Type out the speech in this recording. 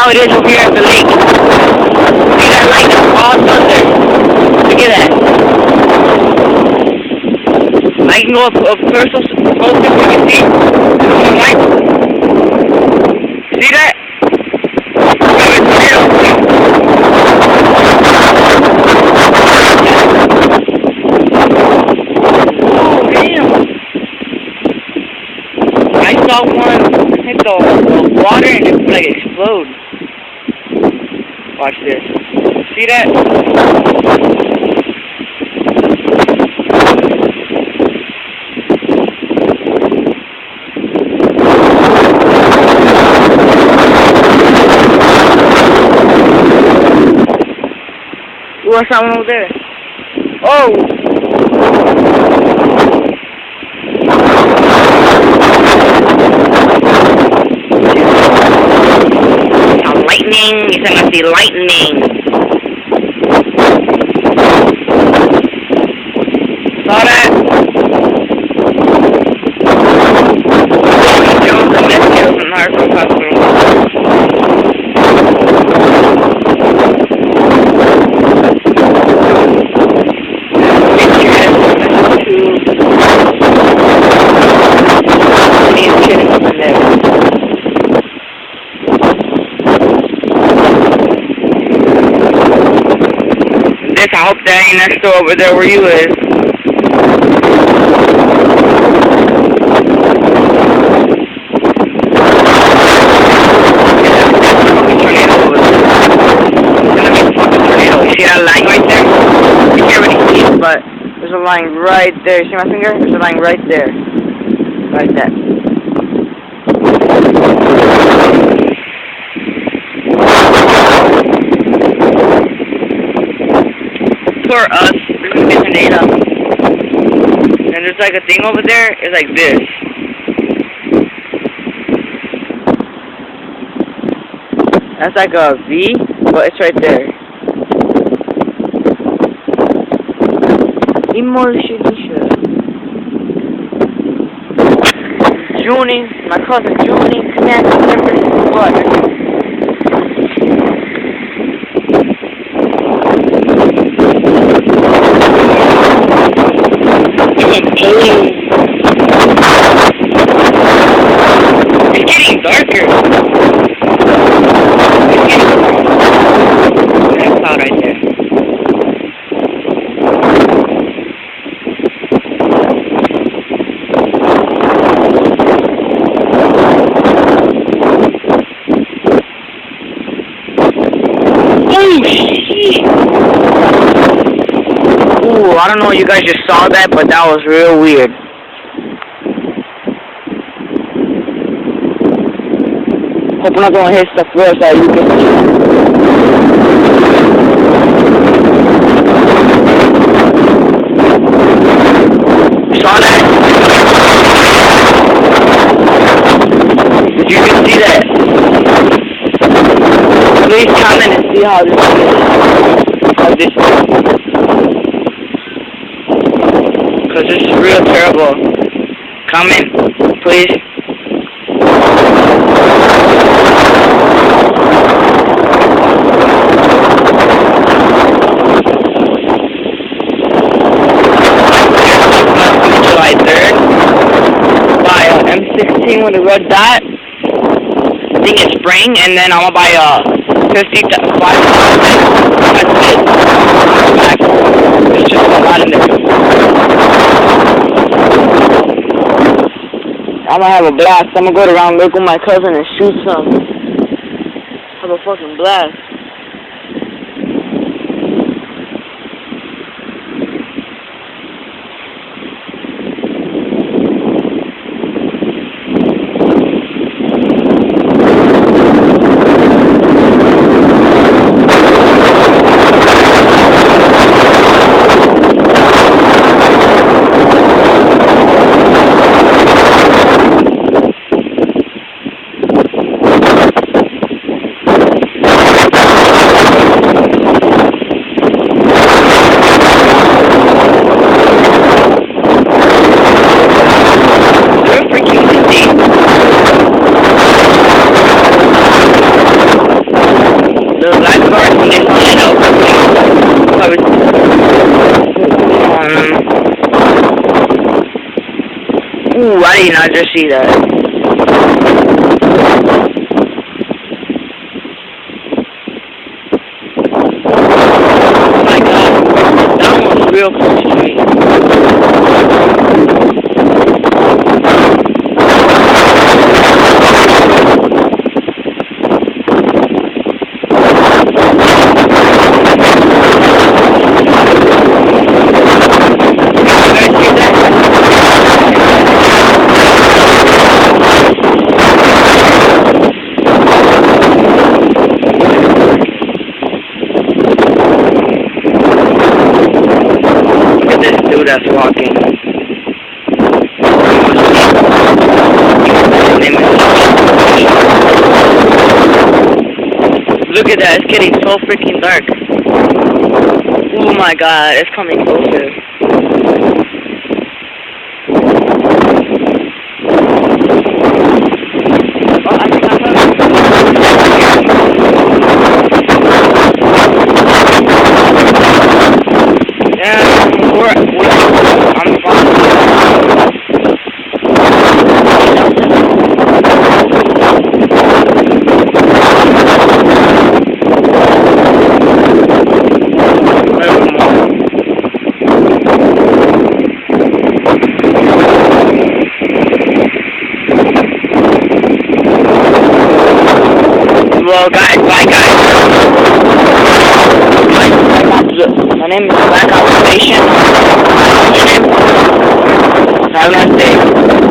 how it is over here at the lake. See that light? That's all thunder. Look at that. I can go up closer so you can see. Light. See that? I saw one hit the water and it like explode. Watch this. See that? Ooh, I saw one over there. Oh! Lightning, you said must be lightning. Saw that? Jones and Mescal from Hartford Hospital. I hope that ain't next door over there where you is. Tornado. You see that line right there? You can't really see it, but there's a line right there. You see my finger? There's a line right there. Like that. For us, there's gonna be a tornado. And there's like a thing over there, it's like this. That's like a V, but it's right there. Emotion. Junie, my cousin Junie, connected members, what? It's getting darker. That cloud right there. Oh shit! Ooh, I don't know if you guys just saw that, but that was real weird. Hope I'm not gonna hit stuff first so you can see. You saw that? Did you even see that? Please comment and see how this is. Because this is real terrible. Comment, please. July 3rd by M16 with a red dot. I think it's spring, and then I'm gonna buy a 55. That's it. There's just a lot in there. I'm gonna have a blast. I'm gonna go around, look with my cousin, and shoot some. Have a fucking blast. did not just see that. Oh my god, that one's real close to me. That's walking. Look at that, it's getting so freaking dark. Oh my god, it's coming closer. Oh, I think I'm fine. Well, guys, bye, guys. My name is Black Observation. Have a nice day.